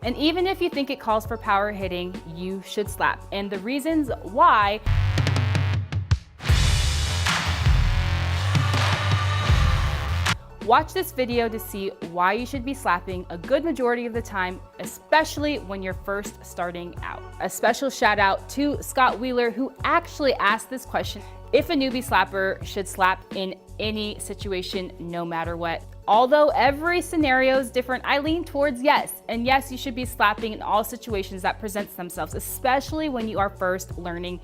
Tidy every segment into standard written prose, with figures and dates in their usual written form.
And even if you think it calls for power hitting, you should slap. And the reasons why. Watch this video to see why you should be slapping a good majority of the time, especially when you're first starting out. A special shout out to Scott Wheeler, who actually asked this question: if a newbie slapper should slap in any situation, no matter what. Although every scenario is different, I lean towards yes. And yes, you should be slapping in all situations that present themselves, especially when you are first learning,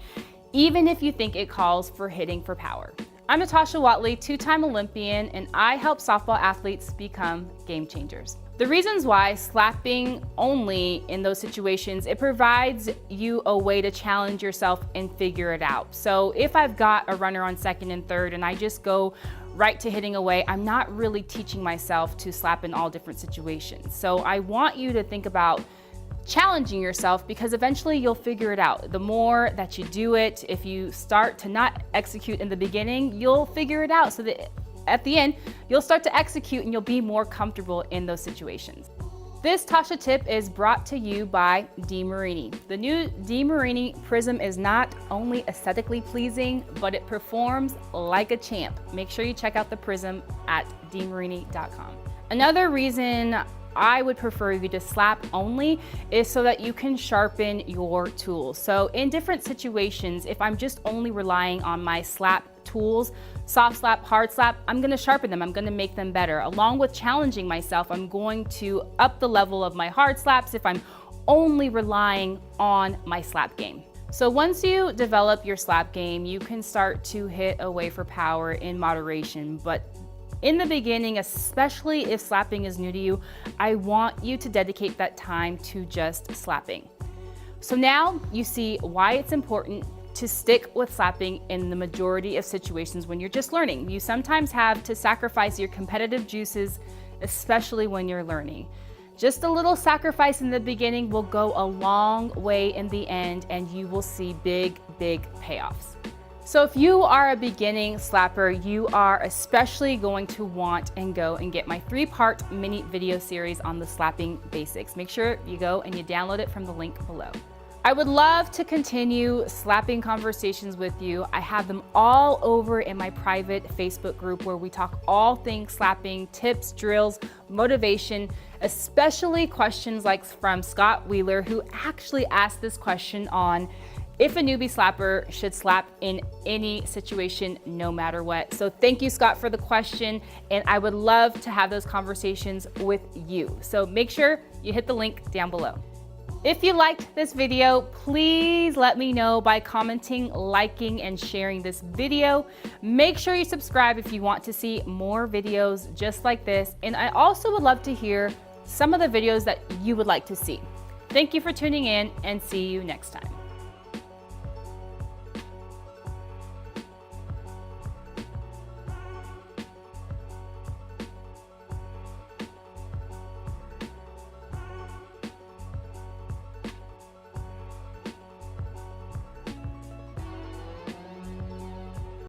even if you think it calls for hitting for power. I'm Natasha Watley, two-time Olympian, and I help softball athletes become game changers. The reasons why slapping only in those situations, it provides you a way to challenge yourself and figure it out. So if I've got a runner on second and third and I just go right to hitting away, I'm not really teaching myself to slap in all different situations. So I want you to think about challenging yourself, because eventually you'll figure it out. The more that you do it, if you start to not execute in the beginning, you'll figure it out so that at the end, you'll start to execute and you'll be more comfortable in those situations. This Tasha tip is brought to you by DeMarini. The new DeMarini Prism is not only aesthetically pleasing, but it performs like a champ. Make sure you check out the Prism at demarini.com. Another reason I would prefer you to slap only is so that you can sharpen your tools. So in different situations, if I'm just only relying on my slap tools, soft slap, hard slap, I'm gonna sharpen them, I'm gonna make them better. Along with challenging myself, I'm going to up the level of my hard slaps if I'm only relying on my slap game. So once you develop your slap game, you can start to hit away for power in moderation. But in the beginning, especially if slapping is new to you, I want you to dedicate that time to just slapping. So now you see why it's important to stick with slapping in the majority of situations when you're just learning. You sometimes have to sacrifice your competitive juices, especially when you're learning. Just a little sacrifice in the beginning will go a long way in the end, and you will see big, big payoffs. So if you are a beginning slapper, you are especially going to want and go and get my 3-part mini video series on the slapping basics. Make sure you go and you download it from the link below. I would love to continue slapping conversations with you. I have them all over in my private Facebook group where we talk all things slapping, tips, drills, motivation, especially questions like from Scott Wheeler, who actually asked this question on if a newbie slapper should slap in any situation, no matter what. So thank you, Scott, for the question, and I would love to have those conversations with you. So make sure you hit the link down below. If you liked this video, please let me know by commenting, liking, and sharing this video. Make sure you subscribe if you want to see more videos just like this. And I also would love to hear some of the videos that you would like to see. Thank you for tuning in, and see you next time.